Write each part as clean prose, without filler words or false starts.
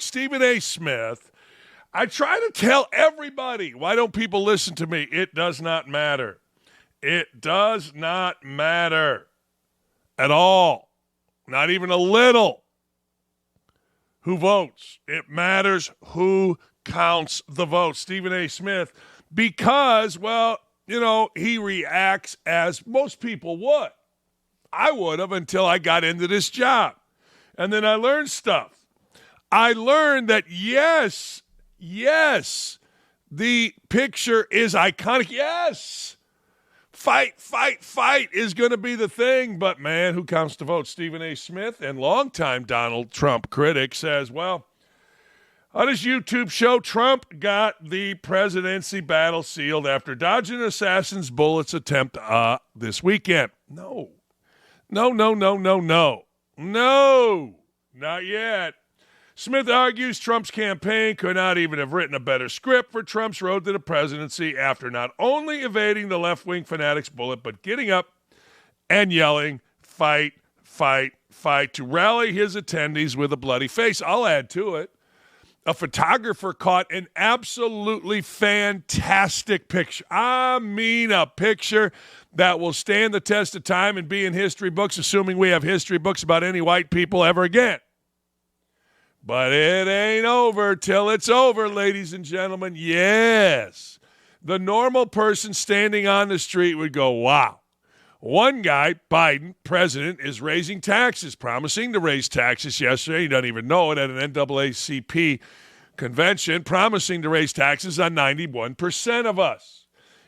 Stephen A. Smith. I try to tell everybody, why don't people listen to me? It does not matter. It does not matter at all. Not even a little. Who votes? It matters who counts the vote. Stephen A. Smith, because, well, he reacts as most people would. I would have until I got into this job. And then I learned stuff. I learned that, yes, the picture is iconic. Yes, fight is going to be the thing. But, man, who counts the vote? Stephen A. Smith and longtime Donald Trump critic says, well, on his YouTube show, Trump got the presidency battle sealed after dodging an assassin's bullets attempt this weekend. No, not yet. Smith argues Trump's campaign could not even have written a better script for Trump's road to the presidency after not only evading the left-wing fanatic's bullet, but getting up and yelling, fight, to rally his attendees with a bloody face. I'll add to it. A photographer caught an absolutely fantastic picture. I mean, a picture that will stand the test of time and be in history books, assuming we have history books about any white people ever again. But it ain't over till it's over, ladies and gentlemen. Yes. The normal person standing on the street would go, wow. One guy, Biden, president, is raising taxes, promising to raise taxes yesterday. He doesn't even know it at an NAACP convention, promising to raise taxes on 91% of us.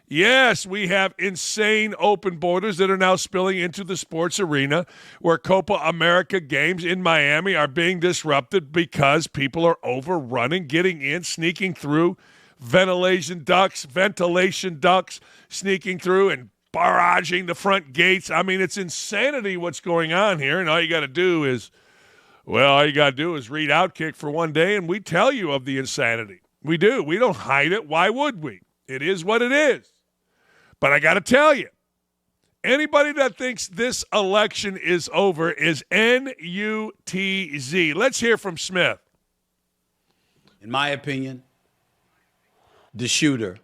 Yes, we have insane open borders that are now spilling into the sports arena where Copa America games in Miami are being disrupted because people are overrunning, getting in, sneaking through, ventilation ducts, sneaking through and barraging the front gates. I mean, it's insanity what's going on here, and all you got to do is read Outkick for one day, and we tell you of the insanity. We do. We don't hide it. Why would we? It is what it is. But I got to tell you, anybody that thinks this election is over is NUTZ. Let's hear from Smith. In my opinion, the shooter,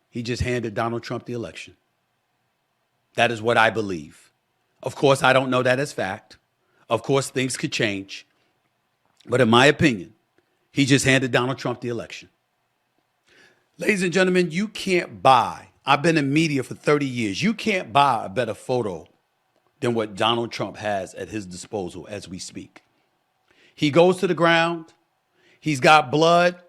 he just handed Donald Trump the election. That is what I believe. Of course, I don't know that as fact. Of course, things could change. But in my opinion, he just handed Donald Trump the election. Ladies and gentlemen, you can't buy. I've been in media for 30 years. You can't buy a better photo than what Donald Trump has at his disposal as we speak. He goes to the ground. He's got blood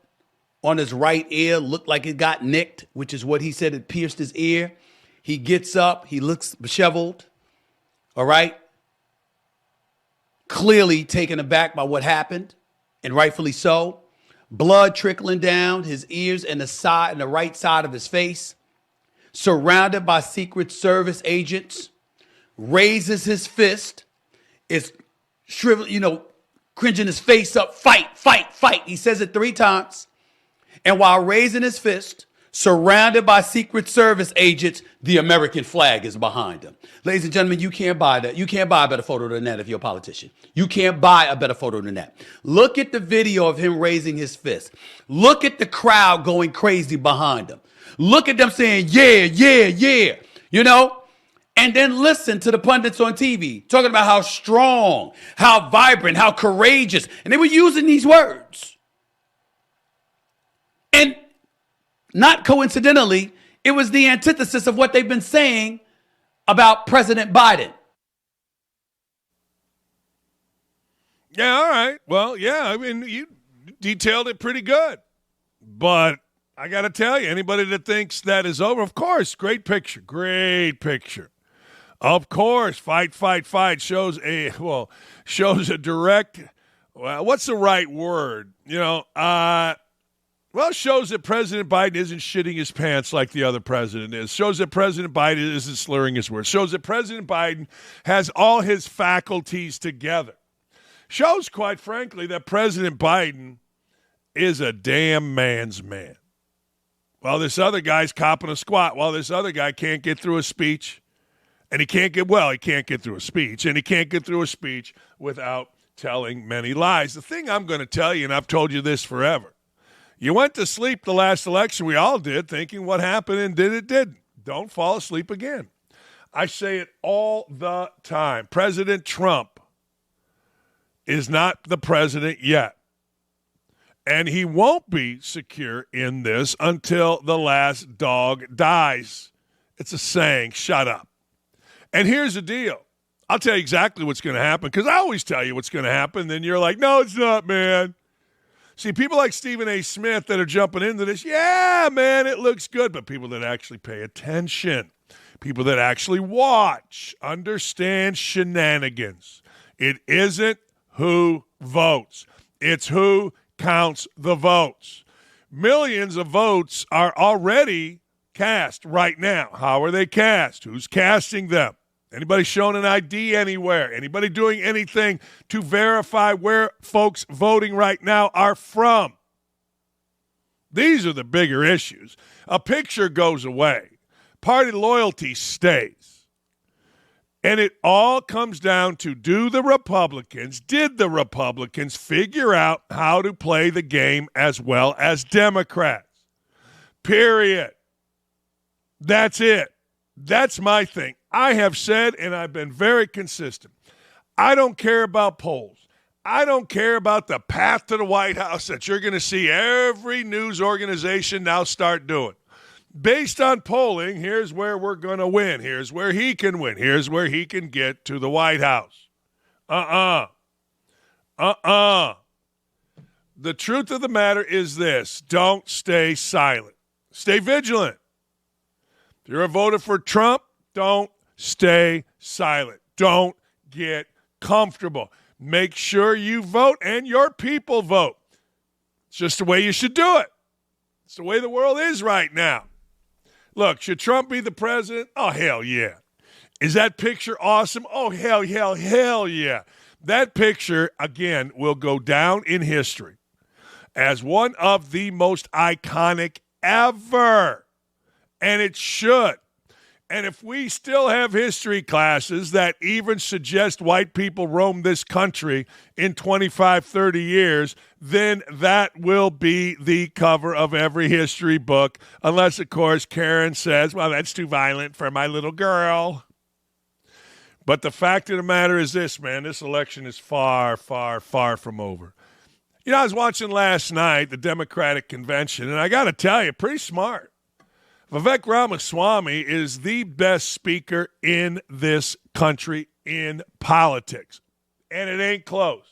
on his right ear, looked like it got nicked, which is what he said, it pierced his ear. He gets up. He looks disheveled. All right. Clearly taken aback by what happened, and rightfully so. Blood trickling down his ears and the right side of his face. Surrounded by Secret Service agents. Raises his fist. Is shriveling, cringing his face up. Fight. He says it 3 times. And while raising his fist, surrounded by Secret Service agents, the American flag is behind him. Ladies and gentlemen, you can't buy that. You can't buy a better photo than that if you're a politician. You can't buy a better photo than that. Look at the video of him raising his fist. Look at the crowd going crazy behind him. Look at them saying, yeah. And then listen to the pundits on TV talking about how strong, how vibrant, how courageous. And they were using these words. And not coincidentally, it was the antithesis of what they've been saying about President Biden. Yeah, all right. Well, yeah, I mean, you detailed it pretty good. But I got to tell you, anybody that thinks that is over, of course, great picture. Of course, fight shows a direct, well, what's the right word? Shows that President Biden isn't shitting his pants like the other president is. Shows that President Biden isn't slurring his words. Shows that President Biden has all his faculties together. Shows, quite frankly, that President Biden is a damn man's man. While this other guy's copping a squat, while this other guy can't get through a speech, and he can't get through a speech, and he can't get through a speech without telling many lies. The thing I'm going to tell you, and I've told you this forever, you went to sleep the last election, we all did, thinking what happened and didn't. Don't fall asleep again. I say it all the time. President Trump is not the president yet. And he won't be secure in this until the last dog dies. It's a saying, shut up. And here's the deal. I'll tell you exactly what's going to happen, because I always tell you what's going to happen. Then you're like, no, it's not, man. See, people like Stephen A. Smith that are jumping into this, yeah, man, it looks good. But people that actually pay attention, people that actually watch, understand shenanigans. It isn't who votes. It's who counts the votes. Millions of votes are already cast right now. How are they cast? Who's casting them? Anybody showing an ID anywhere? Anybody doing anything to verify where folks voting right now are from? These are the bigger issues. A picture goes away. Party loyalty stays. And it all comes down to did the Republicans figure out how to play the game as well as Democrats? Period. That's it. That's my thing. I have said, and I've been very consistent, I don't care about polls. I don't care about the path to the White House that you're going to see every news organization now start doing. Based on polling, here's where we're going to win. Here's where he can win. Here's where he can get to the White House. The truth of the matter is this. Don't stay silent. Stay vigilant. If you're a voter for Trump, don't stay silent. Don't get comfortable. Make sure you vote and your people vote. It's just the way you should do it. It's the way the world is right now. Look, should Trump be the president? Oh, hell yeah. Is that picture awesome? Oh, hell yeah. That picture, again, will go down in history as one of the most iconic ever. And it should. And if we still have history classes that even suggest white people roamed this country in 25, 30 years, then that will be the cover of every history book. Unless, of course, Karen says, well, that's too violent for my little girl. But the fact of the matter is this, man, this election is far, far, far from over. You know, I was watching last night the Democratic convention, and I got to tell you, pretty smart. Vivek Ramaswamy is the best speaker in this country in politics, and it ain't close.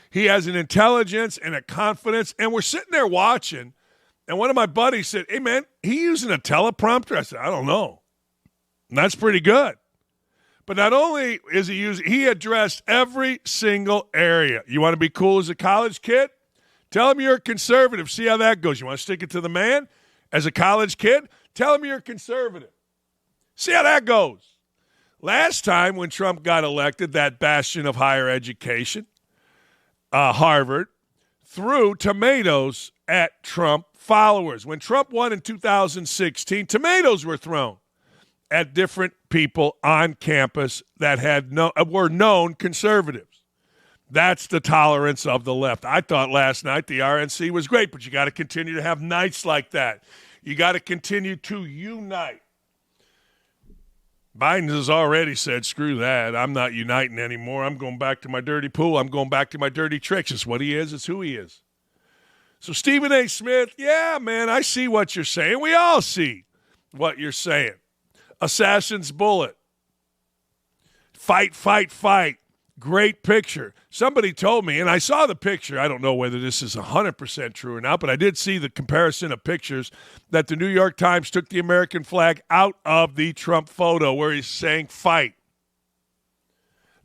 He has an intelligence and a confidence, and we're sitting there watching, and one of my buddies said, hey, man, he using a teleprompter? I said, I don't know. And that's pretty good. But not only is he addressed every single area. You want to be cool as a college kid? Tell him you're a conservative. See how that goes. You want to stick it to the man? As a college kid, tell him you're a conservative. See how that goes. Last time when Trump got elected, that bastion of higher education, Harvard, threw tomatoes at Trump followers. When Trump won in 2016, tomatoes were thrown at different people on campus that were known conservatives. That's the tolerance of the left. I thought last night the RNC was great, but you got to continue to have nights like that. You got to continue to unite. Biden has already said, screw that. I'm not uniting anymore. I'm going back to my dirty pool. I'm going back to my dirty tricks. It's what he is. It's who he is. So Stephen A. Smith, yeah, man, I see what you're saying. We all see what you're saying. Assassin's bullet. Fight, fight, fight. Great picture. Somebody told me, and I saw the picture. I don't know whether this is 100% true or not, but I did see the comparison of pictures that the New York Times took the American flag out of the Trump photo where he's saying fight.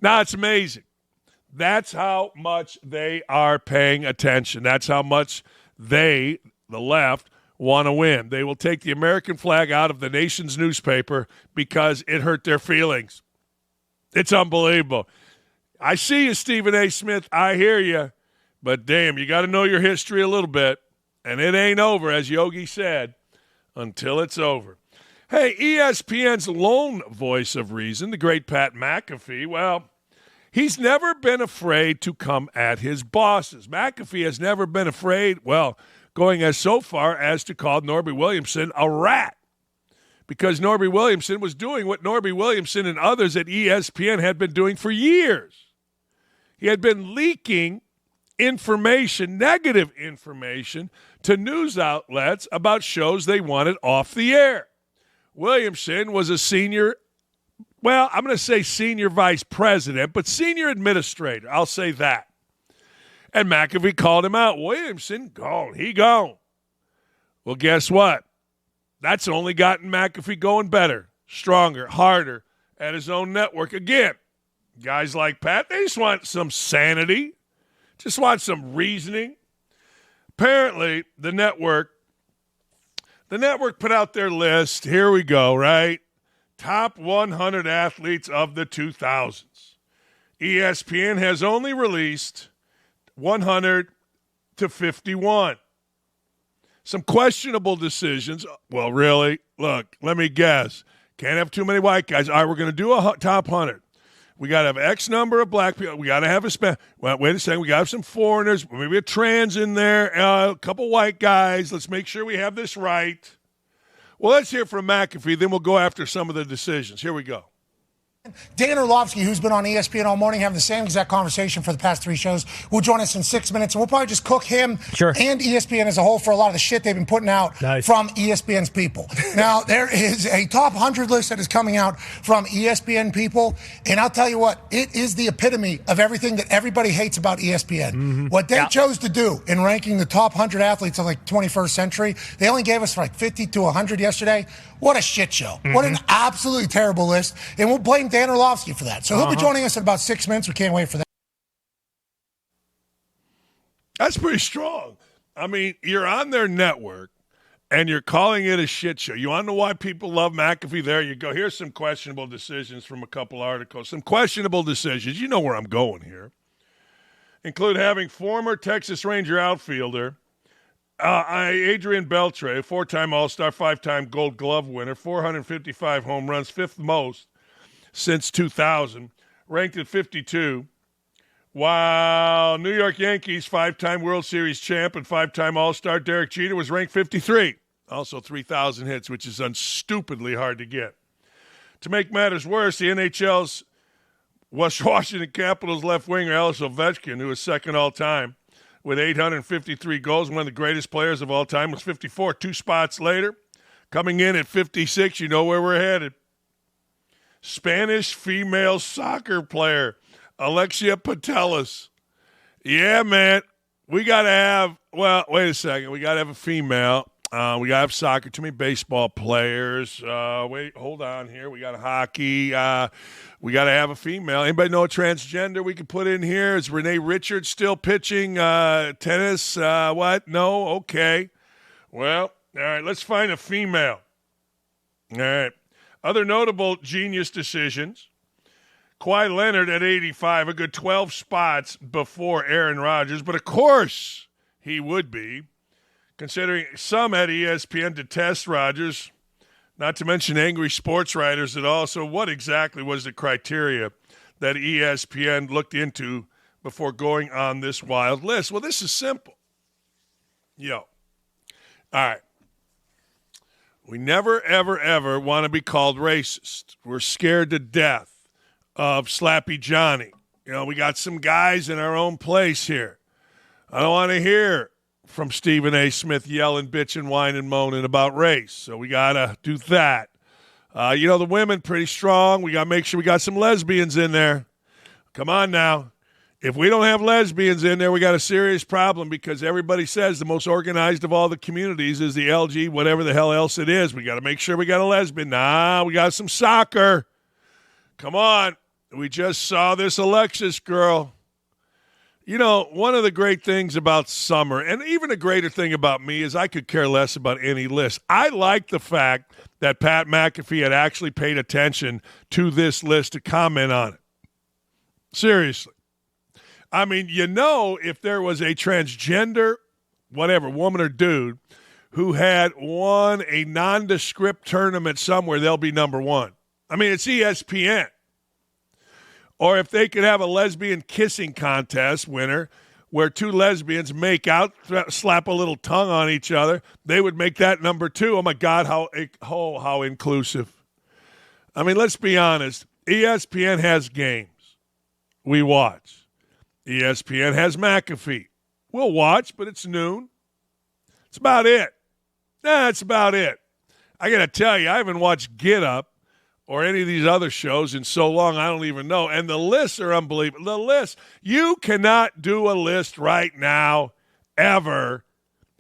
Now, it's amazing. That's how much they are paying attention. That's how much they, the left, want to win. They will take the American flag out of the nation's newspaper because it hurt their feelings. It's unbelievable. I see you, Stephen A. Smith. I hear you. But, damn, you got to know your history a little bit. And it ain't over, as Yogi said, until it's over. Hey, ESPN's lone voice of reason, the great Pat McAfee, well, He's never been afraid to come at his bosses. McAfee has never been afraid, going as so far as to call Norby Williamson a rat, because Norby Williamson was doing what Norby Williamson and others at ESPN had been doing for years. He had been leaking information, negative information, to news outlets about shows they wanted off the air. Williamson was a senior vice president, but senior administrator. I'll say that. And McAfee called him out. Williamson, gone. He gone. Well, guess what? That's only gotten McAfee going better, stronger, harder at his own network. Again, guys like Pat, they just want some sanity, just want some reasoning. Apparently, the network put out their list. Here we go, right? Top 100 athletes of the 2000s. ESPN has only released 100 to 51. Some questionable decisions. Well, really? Look, let me guess. Can't have too many white guys. All right, we're going to do a top 100. We got to have X number of black people. We got to have wait a second. We got to have some foreigners. Maybe a trans in there. A couple white guys. Let's make sure we have this right. Well, let's hear from McAfee. Then we'll go after some of the decisions. Here we go. Dan Orlovsky, who's been on ESPN all morning having the same exact conversation for the past 3 shows, will join us in 6 minutes. And we'll probably just cook him and ESPN as a whole for a lot of the shit they've been putting out from ESPN's people. Now, there is a top 100 list that is coming out from ESPN people. And I'll tell you what, it is the epitome of everything that everybody hates about ESPN. Mm-hmm. What they chose to do in ranking the top 100 athletes of 21st century, they only gave us 50 to 100 yesterday. What a shit show. Mm-hmm. What an absolutely terrible list. And we'll blame Dan Orlovsky for that. So he'll be joining us in about 6 minutes. We can't wait for that. That's pretty strong. I mean, you're on their network, and you're calling it a shit show. You want to know why people love McAfee? There you go. Here's some questionable decisions from a couple articles. Some questionable decisions. You know where I'm going here. Include having former Texas Ranger outfielder Adrian Beltre, 4-time All-Star, 5-time Gold Glove winner, 455 home runs, 5th most since 2000, ranked at 52. While New York Yankees 5-time World Series champ and 5-time All-Star Derrick Jeter was ranked 53. Also 3,000 hits, which is stupidly hard to get. To make matters worse, the NHL's Washington Capitals left winger Alex Ovechkin, who is second all-time, with 853 goals, one of the greatest players of all time, was 54. 2 spots later, coming in at 56, you know where we're headed. Spanish female soccer player, Alexia Putellas. Yeah, man, we got to have, wait a second, we got to have a female. We got to have soccer, too many baseball players. Hold on here. We got a hockey. We got to have a female. Anybody know a transgender we could put in here? Is Renee Richards still pitching tennis? What? No? Okay. Well, all right, let's find a female. All right. Other notable genius decisions. Kawhi Leonard at 85, a good 12 spots before Aaron Rodgers, but of course he would be, considering some at ESPN detest Rodgers, not to mention angry sports writers at all. So what exactly was the criteria that ESPN looked into before going on this wild list? Well, this is simple. All right. We never, ever, ever want to be called racist. We're scared to death of Slappy Johnny. We got some guys in our own place here. I don't want to hear from Stephen A. Smith yelling, bitching, whining, moaning about race. So we got to do that. The women pretty strong. We got to make sure we got some lesbians in there. Come on now. If we don't have lesbians in there, we got a serious problem, because everybody says the most organized of all the communities is the LG, whatever the hell else it is. We got to make sure we got a lesbian. Nah, we got some soccer. Come on. We just saw this Alexis girl. One of the great things about summer, and even a greater thing about me, is I could care less about any list. I like the fact that Pat McAfee had actually paid attention to this list to comment on it. Seriously. I mean, if there was a transgender, whatever, woman or dude, who had won a nondescript tournament somewhere, they'll be number one. I mean, it's ESPN. Or if they could have a lesbian kissing contest winner where two lesbians make out, slap a little tongue on each other, they would make that number 2. Oh, my God, how inclusive. I mean, let's be honest. ESPN has games. We watch. ESPN has McAfee. We'll watch, but it's noon. That's about it. That's about it. I got to tell you, I haven't watched Get Up or any of these other shows in so long, I don't even know. And the lists are unbelievable. The list, you cannot do a list right now, ever,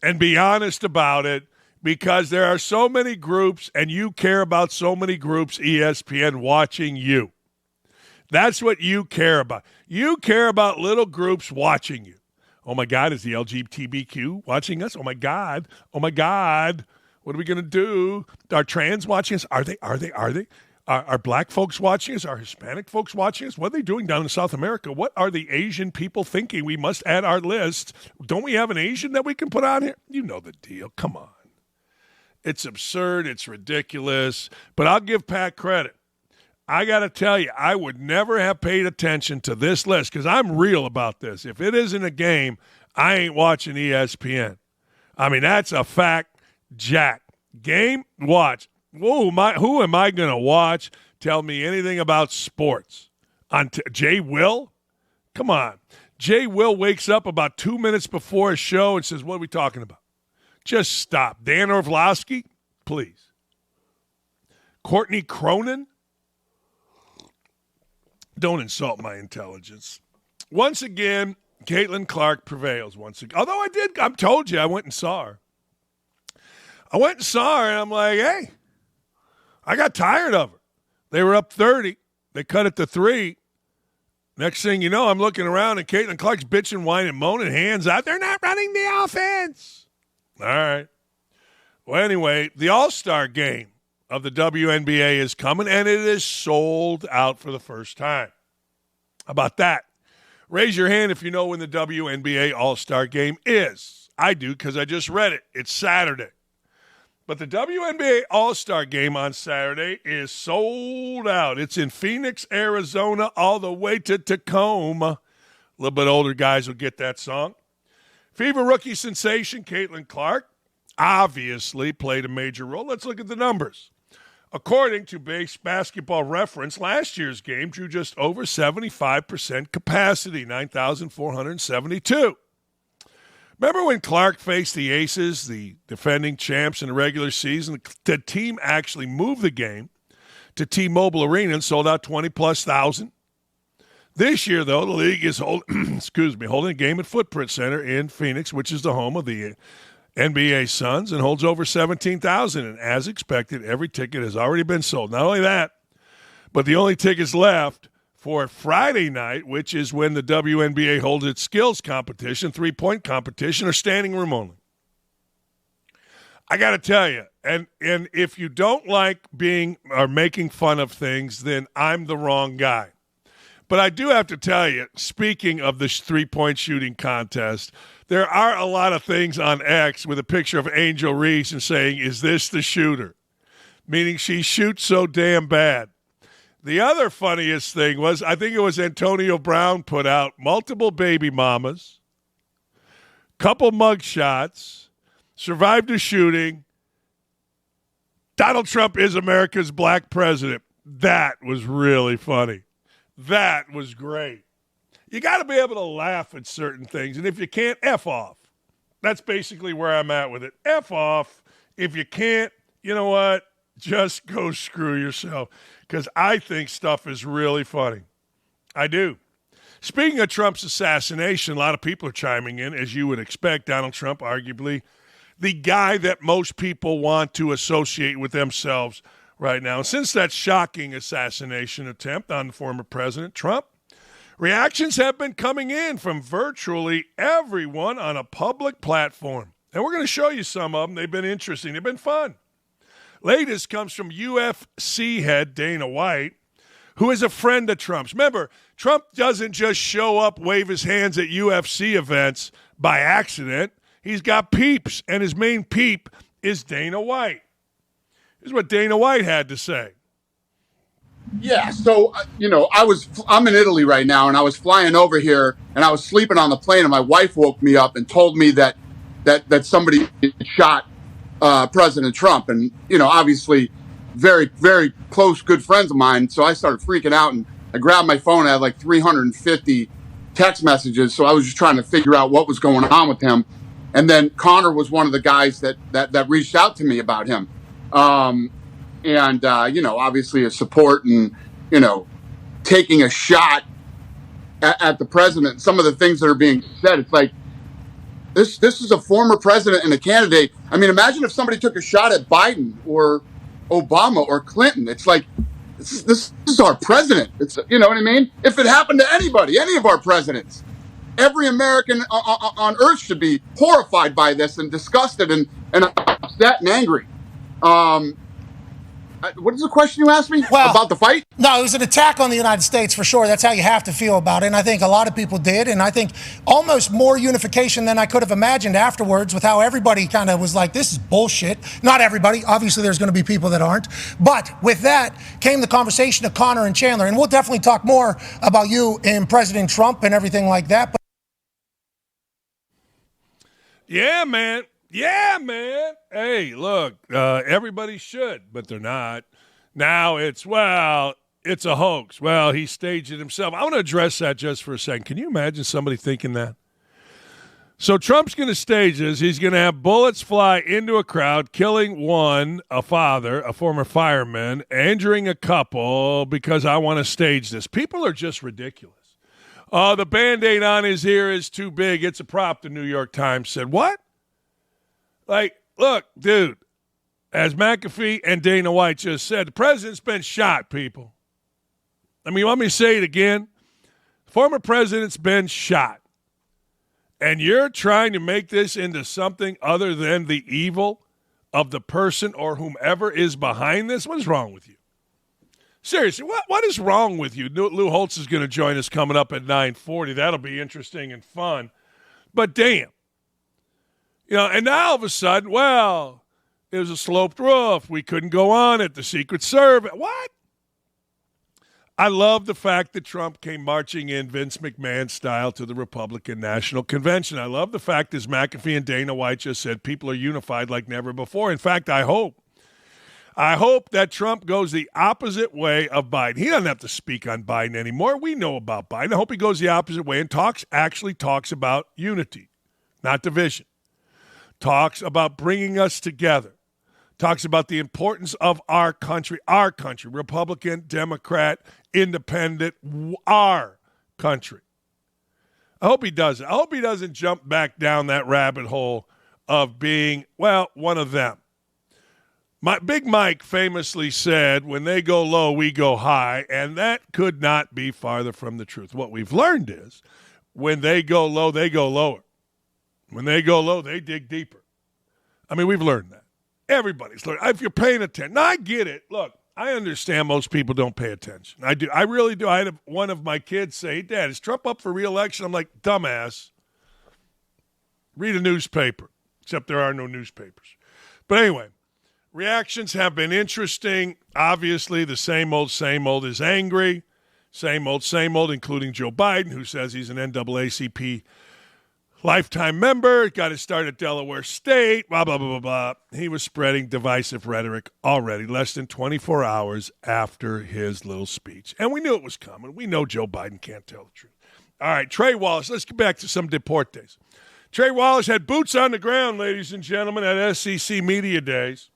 and be honest about it, because there are so many groups, and you care about so many groups, ESPN, watching you. That's what you care about. You care about little groups watching you. Oh, my God, is the LGBTQ watching us? Oh, my God. Oh, my God. What are we going to do? Are trans watching us? Are they? Are black folks watching us? Are Hispanic folks watching us? What are they doing down in South America? What are the Asian people thinking? We must add our list. Don't we have an Asian that we can put on here? You know the deal. Come on. It's absurd. It's ridiculous. But I'll give Pat credit. I got to tell you, I would never have paid attention to this list because I'm real about this. If it isn't a game, I ain't watching ESPN. I mean, that's a fact, Jack. Game, watch. Who am I going to watch? Tell me anything about sports. Jay Will? Come on. Jay Will wakes up about 2 minutes before a show and says, what are we talking about? Just stop. Dan Orlovsky? Please. Courtney Cronin? Don't insult my intelligence. Once again, Caitlin Clark prevails once again. Although I told you, I went and saw her. I went and saw her, and I'm like, hey, I got tired of her. They were up 30. They cut it to 3. Next thing you know, I'm looking around, and Caitlin Clark's bitching, whining, moaning, hands out. They're not running the offense. All right. Well, anyway, the All-Star game of the WNBA is coming, and it is sold out for the first time. How about that? Raise your hand if you know when the WNBA All-Star game is. I do because I just read it. It's Saturday. But the WNBA All-Star game on Saturday is sold out. It's in Phoenix, Arizona, all the way to Tacoma. A little bit older guys will get that song. Fever rookie sensation Caitlin Clark obviously played a major role. Let's look at the numbers. According to Base Basketball Reference, last year's game drew just over 75% capacity, 9,472. Remember when Clark faced the Aces, the defending champs in the regular season? The team actually moved the game to T-Mobile Arena and sold out 20-plus thousand. This year, though, the league is holding a game at Footprint Center in Phoenix, which is the home of the NBA Suns, and holds over 17,000. And as expected, every ticket has already been sold. Not only that, but the only tickets left for Friday night, which is when the WNBA holds its skills competition, 3-point competition, or standing room only. I got to tell you, and if you don't like being or making fun of things, then I'm the wrong guy. But I do have to tell you, speaking of this 3-point shooting contest, there are a lot of things on X with a picture of Angel Reese and saying, is this the shooter? Meaning she shoots so damn bad. The other funniest thing was, I think it was Antonio Brown put out multiple baby mamas, couple mug shots, survived a shooting. Donald Trump is America's black president. That was really funny. That was great. You got to be able to laugh at certain things. And if you can't, F off. That's basically where I'm at with it. F off. If you can't, you know what? Just go screw yourself. Because I think stuff is really funny. I do. Speaking of Trump's assassination, a lot of people are chiming in, as you would expect. Donald Trump, arguably the guy that most people want to associate with themselves right now. And since that shocking assassination attempt on the former President Trump, reactions have been coming in from virtually everyone on a public platform. And we're going to show you some of them. They've been interesting. They've been fun. Latest comes from UFC head Dana White, who is a friend of Trump's. Remember, Trump doesn't just show up, wave his hands at UFC events by accident. He's got peeps, and his main peep is Dana White. Here's what Dana White had to say. Yeah, so I'm in Italy right now, and I was flying over here, and I was sleeping on the plane, and my wife woke me up and told me that somebody shot President Trump, and obviously, very very close, good friends of mine. So I started freaking out, and I grabbed my phone. I had like 350 text messages, so I was just trying to figure out what was going on with him. And then Connor was one of the guys that reached out to me about him. And obviously a support and taking a shot at the president. Some of the things that are being said, it's like this is a former president and a candidate. I mean, imagine if somebody took a shot at Biden or Obama or Clinton. It's like this is our president. It's, you know what I mean? If it happened to anybody, any of our presidents, every American on earth should be horrified by this and disgusted and upset and angry. What is the question you asked me about the fight? No, it was an attack on the United States for sure. That's how you have to feel about it. And I think a lot of people did. And I think almost more unification than I could have imagined afterwards with how everybody kind of was like, this is bullshit. Not everybody. Obviously, there's going to be people that aren't. But with that came the conversation of Connor and Chandler. And we'll definitely talk more about you and President Trump and everything like that. Yeah, man. Yeah, man. Hey, look, everybody should, but they're not. Now it's a hoax. Well, he staged it himself. I want to address that just for a second. Can you imagine somebody thinking that? So Trump's going to stage this. He's going to have bullets fly into a crowd, killing one, a father, a former fireman, injuring a couple because I want to stage this. People are just ridiculous. The Band-Aid on his ear is too big. It's a prop, the New York Times said. What? Like, look, dude, as McAfee and Dana White just said, the president's been shot, people. I mean, you want me to say it again? Former president's been shot. And you're trying to make this into something other than the evil of the person or whomever is behind this? What is wrong with you? Seriously, what is wrong with you? Lou Holtz is going to join us coming up at 9:40. That'll be interesting and fun. But damn. And now all of a sudden, well, it was a sloped roof. We couldn't go on it. The Secret Service. What? I love the fact that Trump came marching in Vince McMahon style to the Republican National Convention. I love the fact, as McAfee and Dana White just said, people are unified like never before. In fact, I hope that Trump goes the opposite way of Biden. He doesn't have to speak on Biden anymore. We know about Biden. I hope he goes the opposite way and actually talks about unity, not division. Talks about bringing us together. Talks about the importance of our country, Republican, Democrat, Independent, our country. I hope he does it. I hope he doesn't jump back down that rabbit hole of being, one of them. Big Mike famously said, when they go low, we go high, and that could not be farther from the truth. What we've learned is when they go low, they go lower. When they go low, they dig deeper. I mean, we've learned that. Everybody's learned. If you're paying attention. Now, I get it. Look, I understand most people don't pay attention. I do. I really do. I had one of my kids say, hey, Dad, is Trump up for re-election? I'm like, dumbass. Read a newspaper, except there are no newspapers. But anyway, reactions have been interesting. Obviously, the same old is angry. Same old, including Joe Biden, who says he's an NAACP lifetime member, got his start at Delaware State, blah, blah, blah, blah, blah. He was spreading divisive rhetoric already less than 24 hours after his little speech. And we knew it was coming. We know Joe Biden can't tell the truth. All right, Trey Wallace. Let's get back to some deportes. Trey Wallace had boots on the ground, ladies and gentlemen, at SEC Media Days.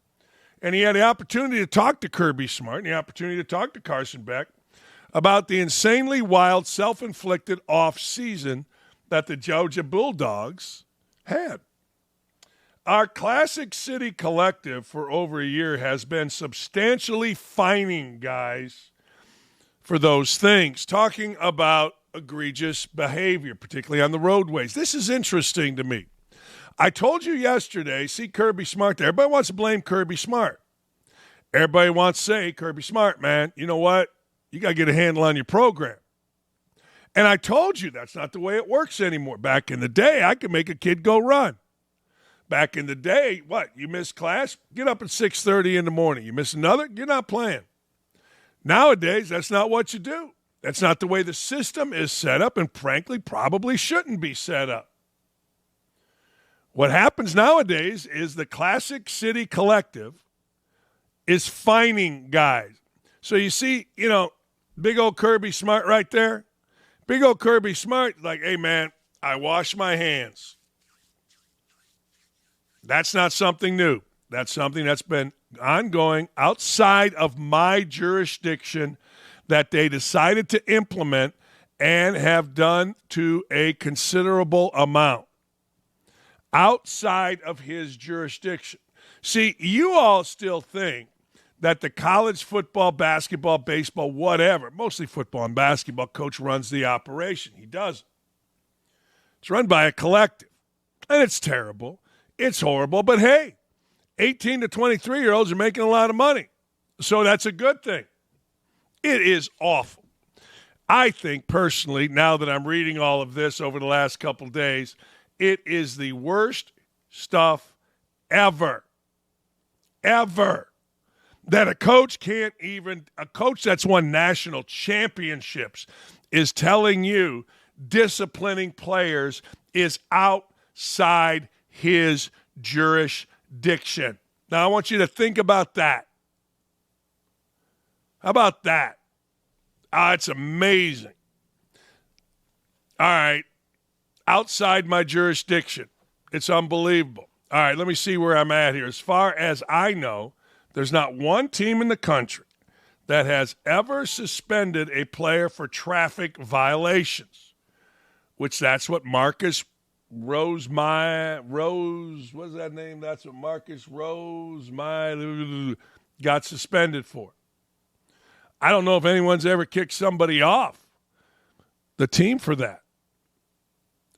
And he had the opportunity to talk to Kirby Smart and the opportunity to talk to Carson Beck about the insanely wild, self-inflicted off-season that the Georgia Bulldogs had. Our Classic City collective for over a year has been substantially fining guys for those things, talking about egregious behavior, particularly on the roadways. This is interesting to me. I told you yesterday, see Kirby Smart there. Everybody wants to blame Kirby Smart. Everybody wants to say, Kirby Smart, man, you know what? You got to get a handle on your program. And I told you that's not the way it works anymore. Back in the day, I could make a kid go run. Back in the day, what? You miss class? Get up at 6:30 in the morning. You miss another? You're not playing. Nowadays, that's not what you do. That's not the way the system is set up, and frankly, probably shouldn't be set up. What happens nowadays is the Classic City Collective is fining guys. So you see, big old Kirby Smart right there. Big old Kirby Smart, like, hey, man, I wash my hands. That's not something new. That's something that's been ongoing outside of my jurisdiction that they decided to implement and have done to a considerable amount. Outside of his jurisdiction. See, you all still think that the college football, basketball, baseball, whatever, mostly football and basketball coach runs the operation. He doesn't. It's run by a collective. And it's terrible. It's horrible. But hey, 18 to 23-year-olds are making a lot of money. So that's a good thing. It is awful. I think personally, now that I'm reading all of this over the last couple days, it is the worst stuff ever. Ever. That a coach that's won national championships is telling you disciplining players is outside his jurisdiction. Now, I want you to think about that. How about that? It's amazing. All right. Outside my jurisdiction. It's unbelievable. All right, let me see where I'm at here. As far as I know, there's not one team in the country that has ever suspended a player for traffic violations, which that's what Marcus Rose, what's that name? That's what Marcus Rose, got suspended for. I don't know if anyone's ever kicked somebody off the team for that.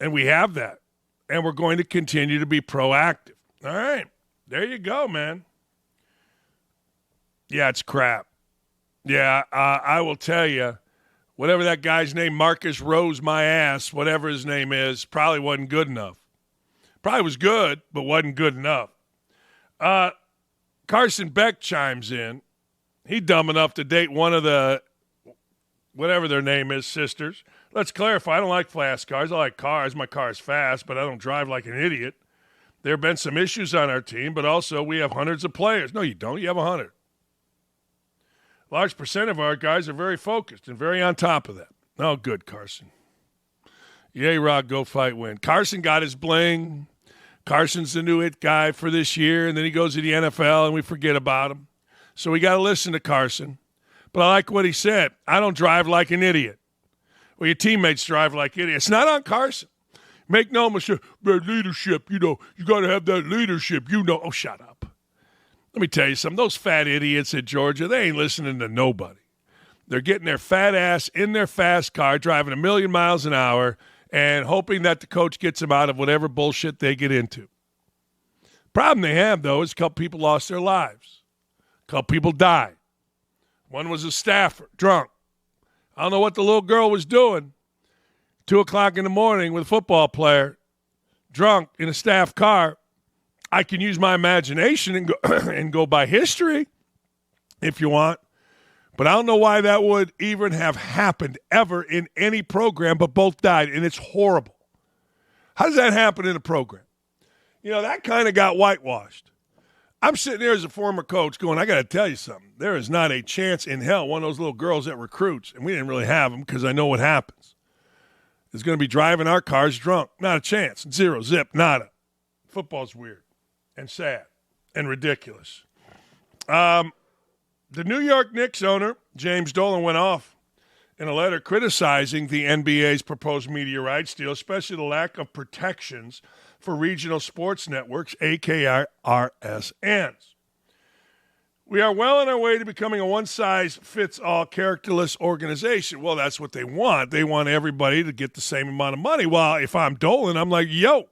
And we have that. And we're going to continue to be proactive. All right. There you go, man. Yeah, it's crap. Yeah, I will tell you, whatever that guy's name, Marcus Rose, my ass, whatever his name is, probably wasn't good enough. Probably was good, but wasn't good enough. Carson Beck chimes in. He dumb enough to date one of the, whatever their name is, sisters. Let's clarify, I don't like fast cars. I like cars. My car is fast, but I don't drive like an idiot. There have been some issues on our team, but also we have hundreds of players. No, you don't. You have 100. Large percent of our guys are very focused and very on top of that. Oh, good, Carson. Yay, Rock, go fight, win. Carson got his bling. Carson's the new it guy for this year, and then he goes to the NFL, and we forget about him. So we got to listen to Carson. But I like what he said. I don't drive like an idiot. Well, your teammates drive like idiots. It's not on Carson. Make no mistake. Leadership, you got to have that leadership, Oh, shut up. Let me tell you something. Those fat idiots at Georgia, they ain't listening to nobody. They're getting their fat ass in their fast car, driving 1,000,000 miles an hour, and hoping that the coach gets them out of whatever bullshit they get into. Problem they have, though, is a couple people lost their lives. A couple people died. One was a staffer, drunk. I don't know what the little girl was doing. 2 o'clock in the morning with a football player, drunk in a staff car. I can use my imagination and go by history if you want. But I don't know why that would even have happened ever in any program, but both died, and it's horrible. How does that happen in a program? That kind of got whitewashed. I'm sitting there as a former coach going, I got to tell you something. There is not a chance in hell one of those little girls that recruits, and we didn't really have them because I know what happens, is going to be driving our cars drunk. Not a chance. Zero, zip, nada. Football's weird and sad and ridiculous. The New York Knicks owner, James Dolan, went off in a letter criticizing the NBA's proposed media rights deal, especially the lack of protections for regional sports networks, aka RSNs. We are well on our way to becoming a one-size-fits-all characterless organization. Well, that's what they want. They want everybody to get the same amount of money. Well, if I'm Dolan, I'm like, yo,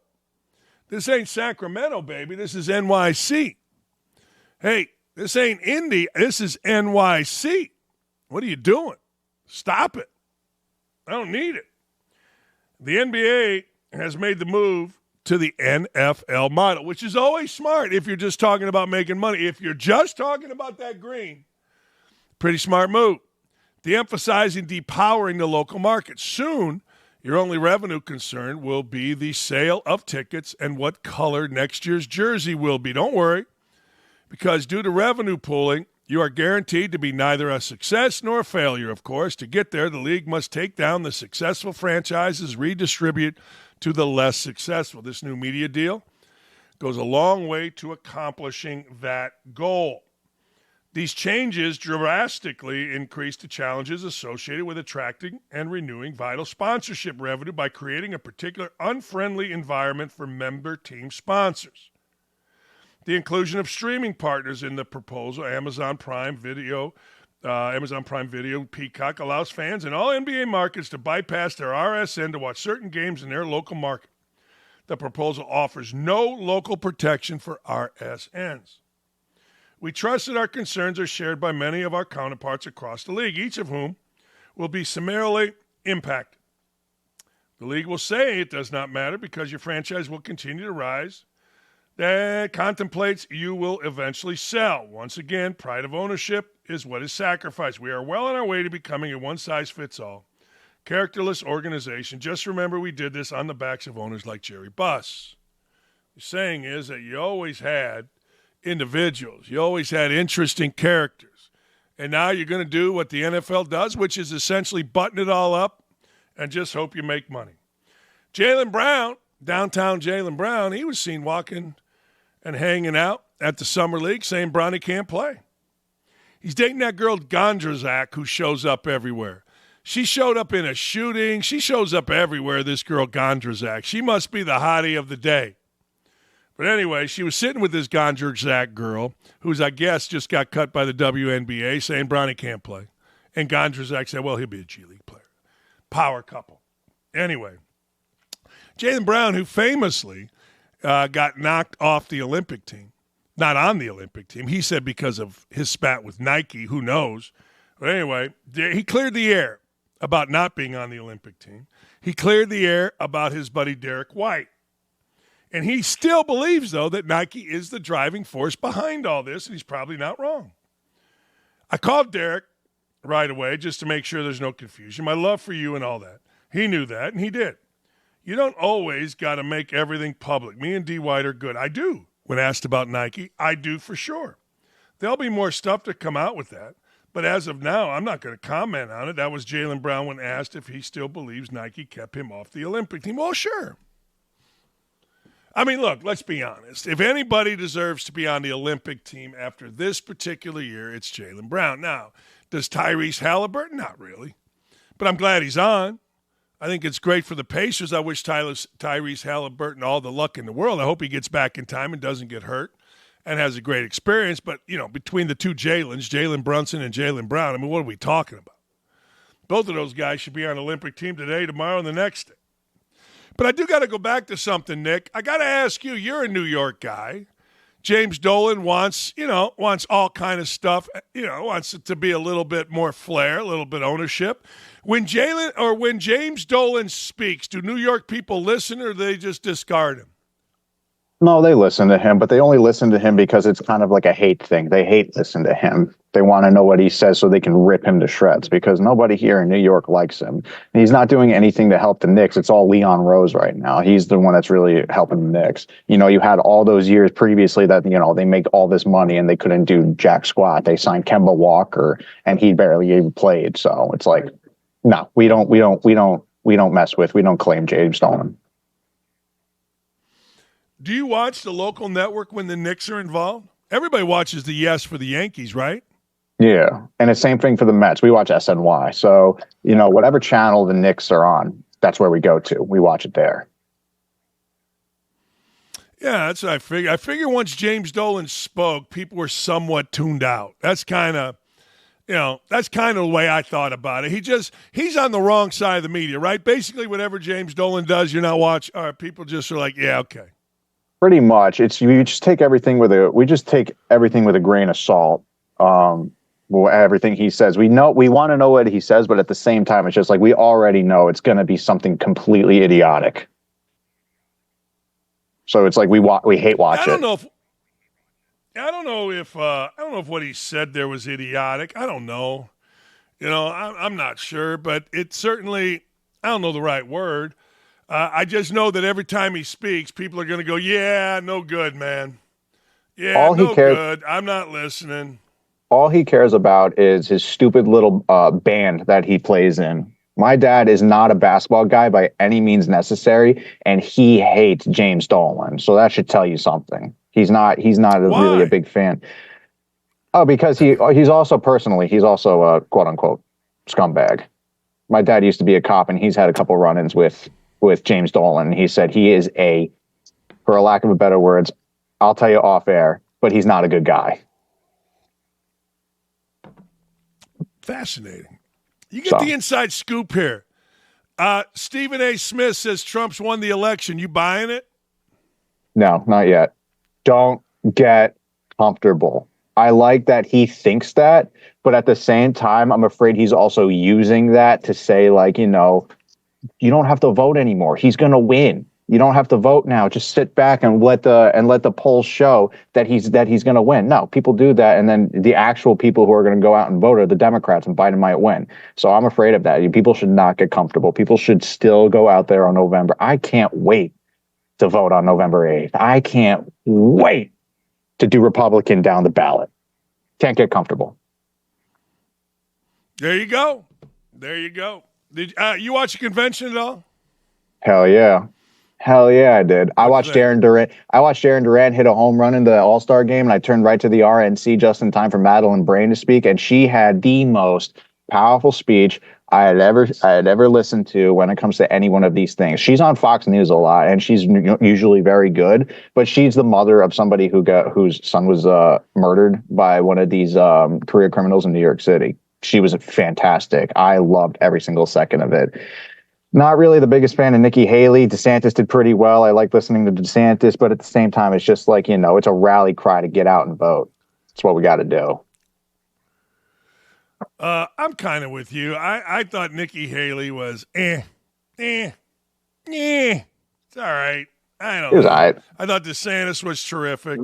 this ain't Sacramento, baby. This is NYC. Hey, this ain't Indy. This is NYC. What are you doing? Stop it. I don't need it. The NBA has made the move to the NFL model, which is always smart if you're just talking about making money. If you're just talking about that green, Pretty smart move. De-emphasizing, depowering the local market. Soon, your only revenue concern will be the sale of tickets and what color next year's jersey will be. Don't worry, because due to revenue pooling, you are guaranteed to be neither a success nor a failure, of course. To get there, the league must take down the successful franchises, redistribute to the less successful. This new media deal goes a long way to accomplishing that goal. These changes drastically increase the challenges associated with attracting and renewing vital sponsorship revenue by creating a particular unfriendly environment for member team sponsors. The inclusion of streaming partners in the proposal, Amazon Prime Video, Peacock, allows fans in all NBA markets to bypass their RSN to watch certain games in their local market. The proposal offers no local protection for RSNs. We trust that our concerns are shared by many of our counterparts across the league, each of whom will be summarily impacted. The league will say it does not matter because your franchise will continue to rise. That contemplates you will eventually sell. Once again, pride of ownership is what is sacrificed. We are well on our way to becoming a one-size-fits-all, characterless organization. Just remember we did this on the backs of owners like Jerry Buss. The saying is that you always had individuals. You always had interesting characters. And now you're going to do what the NFL does, which is essentially button it all up and just hope you make money. Jaylen Brown, downtown Jaylen Brown, he was seen walking and hanging out at the Summer League saying Bronny can't play. He's dating that girl Gondrzak who shows up everywhere. She showed up in a shooting. She shows up everywhere, this girl Gondrzak. She must be the hottie of the day. But anyway, she was sitting with this Gondrzak girl, who's, I guess, just got cut by the WNBA, saying Bronny can't play. And Gondrzak said, well, he'll be a G League player. Power couple. Anyway, Jaylen Brown, who famously got knocked off the Olympic team, not on the Olympic team. He said because of his spat with Nike, who knows. But anyway, he cleared the air about not being on the Olympic team. He cleared the air about his buddy Derrick White. And he still believes, though, that Nike is the driving force behind all this, and he's probably not wrong. I called Derrick right away just to make sure there's no confusion. My love for you and all that. He knew that, and he did. You don't always got to make everything public. Me and D. White are good. I do. When asked about Nike, I do for sure. There'll be more stuff to come out with that. But as of now, I'm not going to comment on it. That was Jaylen Brown when asked if he still believes Nike kept him off the Olympic team. Well, sure. I mean, look, let's be honest. If anybody deserves to be on the Olympic team after this particular year, it's Jaylen Brown. Now, does Tyrese Halliburton? Not really. But I'm glad he's on. I think it's great for the Pacers. I wish Tyrese Halliburton all the luck in the world. I hope he gets back in time and doesn't get hurt and has a great experience. But, you know, between the two Jaylens, Jalen Brunson and Jaylen Brown, I mean, what are we talking about? Both of those guys should be on the Olympic team today, tomorrow, and the next day. But I do got to go back to something, Nick. I got to ask you, you're a New York guy. James Dolan wants all kind of stuff, wants it to be a little bit more flair, a little bit ownership. When James Dolan speaks, do New York people listen or do they just discard him? No, they listen to him, but they only listen to him because it's kind of like a hate thing. They hate listen to him. They want to know what he says so they can rip him to shreds because nobody here in New York likes him. And he's not doing anything to help the Knicks. It's all Leon Rose right now. He's the one that's really helping the Knicks. You know, you had all those years previously that, they make all this money and they couldn't do jack squat. They signed Kemba Walker and he barely even played. So it's like, no, we don't claim James Dolan. Do you watch the local network when the Knicks are involved? Everybody watches the Yes for the Yankees, right? Yeah, and the same thing for the Mets. We watch SNY. So, whatever channel the Knicks are on, that's where we go to. We watch it there. Yeah, that's what I figure. I figure once James Dolan spoke, people were somewhat tuned out. That's kind of the way I thought about it. He's on the wrong side of the media, right? Basically, whatever James Dolan does, you're not watching. People just are like, yeah, okay. Pretty much. We just take everything with a grain of salt. Everything he says, we want to know what he says, but at the same time, it's just like we already know it's going to be something completely idiotic. So it's like we hate watch it. I don't know if what he said there was idiotic. I don't know. I'm not sure, but it certainly, I don't know the right word. I just know that every time he speaks, people are going to go, yeah, no good, man. Yeah, no good. I'm not listening. All he cares about is his stupid little band that he plays in. My dad is not a basketball guy by any means necessary, and he hates James Dolan. So that should tell you something. He's not really a big fan. Oh, because he's also a quote unquote scumbag. My dad used to be a cop, and he's had a couple run-ins with James Dolan. He said he is for a lack of a better words, I'll tell you off air, but he's not a good guy. Fascinating. You get the inside scoop here. Stephen A. Smith says Trump's won the election. You buying it? No, not yet. Don't get comfortable. I like that he thinks that, but at the same time, I'm afraid he's also using that to say, like, you don't have to vote anymore. He's going to win. You don't have to vote now. Just sit back and let the polls show that he's going to win. No, people do that, and then the actual people who are going to go out and vote are the Democrats, and Biden might win. So I'm afraid of that. People should not get comfortable. People should still go out there on November. I can't wait to vote on November 8th. I can't wait to do Republican down the ballot. Can't get comfortable. There you go. Did you watch the convention at all? Hell yeah, I did. I watched Aaron Durant hit a home run in the All-Star game, and I turned right to the RNC just in time for Madeline Brain to speak, and she had the most powerful speech I had ever listened to when it comes to any one of these things. She's on Fox News a lot, and she's usually very good, but she's the mother of somebody whose son was murdered by one of these career criminals in New York City. She was fantastic. I loved every single second of it. Not really the biggest fan of Nikki Haley. DeSantis did pretty well. I like listening to DeSantis, but at the same time, it's just like, it's a rally cry to get out and vote. It's what we got to do. I'm kind of with you. I thought Nikki Haley was It's all right. I don't know. It was all right. I thought DeSantis was terrific.